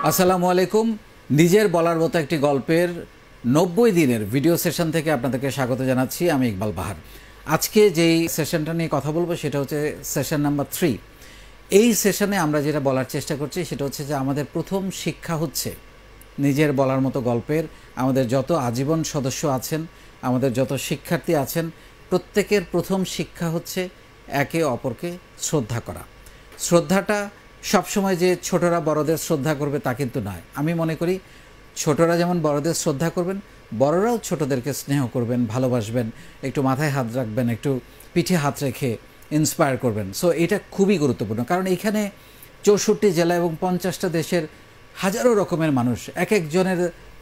আসসালামু আলাইকুম। নিজের বলার মতো একটি গল্পের 90 দিনের ভিডিও সেশন থেকে আপনাদেরকে স্বাগত জানাচ্ছি। আমি ইকবাল বাহার। আজকে যেই সেশনটা নিয়ে কথা বলবো সেটা হচ্ছে সেশন নাম্বার 3। এই সেশনে আমরা যেটা বলার চেষ্টা করছি সেটা হচ্ছে যে আমাদের প্রথম শিক্ষা হচ্ছে নিজের বলার মতো গল্পের আমাদের যত আজীবন সদস্য আছেন, আমাদের যত শিক্ষার্থী আছেন, প্রত্যেকের প্রথম শিক্ষা হচ্ছে একে অপরকে শ্রদ্ধা করা। শ্রদ্ধাটা সবসময় যে ছোটরা বড়দের শ্রদ্ধা করবে তা কিন্তু নয়। আমি মনে করি ছোটরা যেমন বড়দের শ্রদ্ধা করবেন, বড়রাও ছোটদেরকে স্নেহ করবেন, ভালোবাসবেন, একটু মাথায় হাত রাখবেন, একটু পিঠে হাত রেখে ইন্সপায়ার করবেন। সো এটা খুবই গুরুত্বপূর্ণ, কারণ এখানে 64 জেলা এবং 50টা দেশের হাজারো রকমের মানুষ, এক একজনের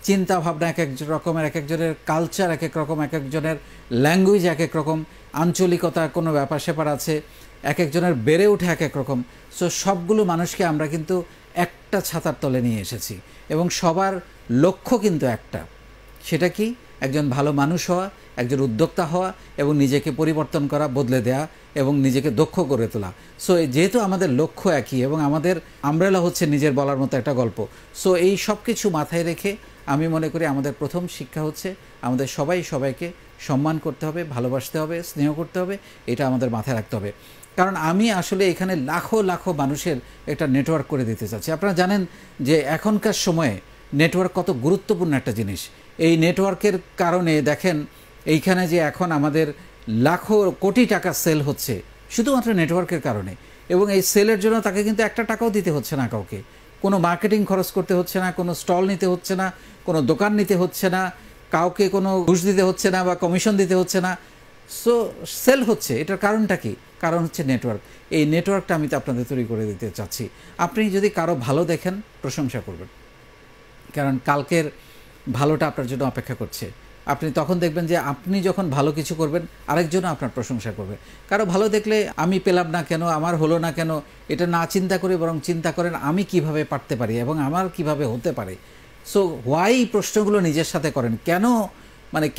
চিন্তা ভাবনা এক এক রকমের, এক একজনের কালচার এক এক রকম, এক একজনের ল্যাঙ্গুয়েজ এক এক রকম, আঞ্চলিকতা কোনো ব্যাপার স্যাপার আছে, এক একজনের বেড়ে ওঠে এক এক রকম। সো সবগুলো মানুষকে আমরা কিন্তু একটা ছাতার তলে নিয়ে এসেছি এবং সবার লক্ষ্য কিন্তু একটা, সেটা কি? একজন ভালো মানুষ হওয়া, একজন উদ্যোক্তা হওয়া এবং নিজেকে পরিবর্তন করা, বদলে দেয়া এবং নিজেকে দক্ষ করে তোলা। সো যেহেতু আমাদের লক্ষ্য একই এবং আমাদের আমব্রেলা হচ্ছে নিজের বলার মতো একটা গল্প, সো এই সব কিছু মাথায় রেখে আমি মনে করি আমাদের প্রথম শিক্ষা হচ্ছে আমাদের সবাইকে সম্মান করতে হবে, ভালোবাসতে হবে, স্নেহ করতে হবে। এটা আমাদের মাথায় রাখতে হবে, কারণ আমি আসলে এখানে লাখো লাখো মানুষের একটা নেটওয়ার্ক করে দিতে চাচ্ছি। আপনারা জানেন যে এখনকার সময়ে নেটওয়ার্ক কত গুরুত্বপূর্ণ একটা জিনিস। এই নেটওয়ার্কের কারণে দেখেন এইখানে যে এখন আমাদের লাখো কোটি টাকা সেল হচ্ছে শুধুমাত্র নেটওয়ার্কের কারণে, এবং এই সেলের জন্য তাকে কিন্তু একটা টাকাও দিতে হচ্ছে না, কাউকে কোনো মার্কেটিং খরচ করতে হচ্ছে না, কোনো স্টল নিতে হচ্ছে না, কোনো দোকান নিতে হচ্ছে না, কাউকে কোনো ঘুষ দিতে হচ্ছে না বা কমিশন দিতে হচ্ছে না। সো সেল হচ্ছে। এটার কারণটা কি? কারণ হচ্ছে নেটওয়ার্ক। এই নেটওয়ার্কটা আমি তো আপনাদের তৈরি করে দিতে চাচ্ছি। আপনি যদি কারো ভালো দেখেন, প্রশংসা করবেন, কারণ কালকের ভালোটা আপনার জন্য অপেক্ষা করছে। আপনি তখন দেখবেন যে আপনি যখন ভালো কিছু করবেন আরেকজনও আপনার প্রশংসা করবে। কারো ভালো দেখলে আমি পেলাম না কেন, আমার হলো না কেন, এটা না চিন্তা করে বরং চিন্তা করেন আমি কিভাবে পারতে পারি এবং আমার কিভাবে হতে পারে। সো হোয়াই প্রশ্নগুলো নিজের সাথে করেন।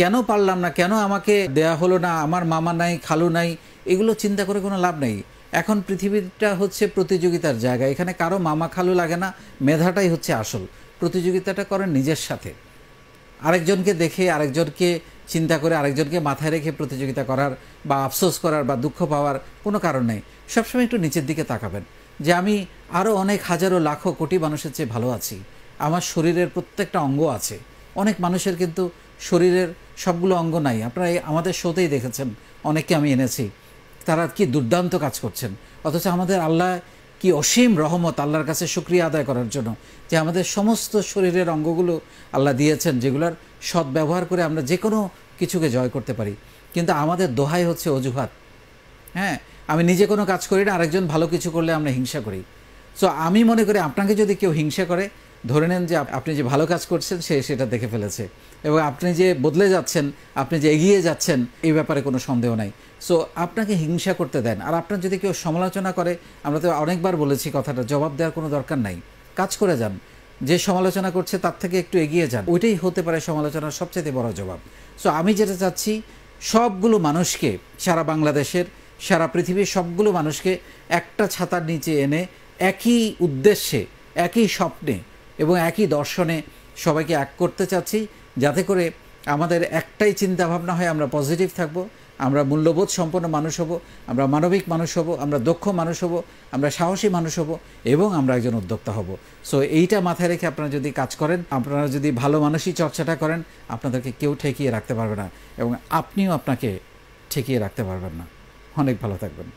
কেন পারলাম না, কেন আমাকে দেয়া হলো না, আমার মামা নাই, খালু নাই, এগুলো চিন্তা করে কোনো লাভ নেই। এখন পৃথিবীটা হচ্ছে প্রতিযোগিতার জায়গা। এখানে কারো মামা খালু লাগে না, মেধাটাই হচ্ছে আসল। প্রতিযোগিতাটা করেন নিজের সাথে। আরেকজনকে দেখে, আরেকজনকে চিন্তা করে, আরেকজনকে মাথায় রেখে প্রতিযোগিতা করার বা আফসোস করার বা দুঃখ পাওয়ার কোনো কারণ নেই। সবসময় একটু নিচের দিকে তাকাবেন যে আমি আরও অনেক হাজারো লাখো কোটি মানুষের চেয়ে ভালো আছি। আমার শরীরের প্রত্যেকটা অঙ্গ আছে। অনেক মানুষের কিন্তু শরীরের সবগুলো অঙ্গ নাই। আপনারা আমাদের শোতেই দেখেছেন, অনেককে আমি এনেছি, তারা কি দুর্দান্ত কাজ করছেন। অথচ আমাদের আল্লাহ কি অসীম রহমত, আল্লাহর কাছে শুকরিয়া আদায় করার জন্য যে আমাদের সমস্ত শরীরের অঙ্গগুলো আল্লাহ দিয়েছেন, যেগুলোর সদ্ব্যবহার করে আমরা যে কোনো কিছুকে জয় করতে পারি। কিন্তু আমাদের দোহাই হচ্ছে অজুহাত। হ্যাঁ, আমি নিজে কোনো কাজ করি না, আরেকজন ভালো কিছু করলে আমরা হিংসা করি। সো আমি মনে করি আপনাকে যদি কেউ হিংসা করে, ধরে নেন যে আপনি যে ভালো কাজ করছেন সে সেটা দেখে ফেলেছে, এবং আপনি যে বদলে যাচ্ছেন, আপনি যে এগিয়ে যাচ্ছেন, এই ব্যাপারে কোনো সন্দেহ নাই। সো আপনাকে হিংসা করতে দেন। আর আপনার যদি কেউ সমালোচনা করে, আমরা তো অনেকবার বলেছি কথাটা, জবাব দেওয়ার কোনো দরকার নাই, কাজ করে যান। যে সমালোচনা করছে তার থেকে একটু এগিয়ে যান, ওইটাই হতে পারে সমালোচনার সবচেয়ে বড় জবাব। সো আমি যেটা চাচ্ছি, সবগুলো মানুষকে, সারা বাংলাদেশের, সারা পৃথিবীর সবগুলো মানুষকে একটা ছাতার নিচে এনে একই উদ্দেশ্যে, একই স্বপ্নে এবং একই দর্শনে সবাইকে এক করতে চাচ্ছি, যাতে করে আমাদের একটাই চিন্তা ভাবনা হয় আমরা পজিটিভ থাকব, আমরা মূল্যবোধ সম্পন্ন মানুষ হব, আমরা মানবিক মানুষ হব, আমরা দক্ষ মানুষ হব, আমরা সাহসী মানুষ হব এবং আমরা একজন উদ্যোক্তা হব। সো এইটা মাথায় রেখে আপনারা যদি কাজ করেন, আপনারা যদি ভালো মানুষই চর্চাটা করেন, আপনাদেরকে কেউ ঠেকিয়ে রাখতে পারবে না এবং আপনিও আপনাকে ঠেকিয়ে রাখতে পারবেন না। অনেক ভালো থাকবেন।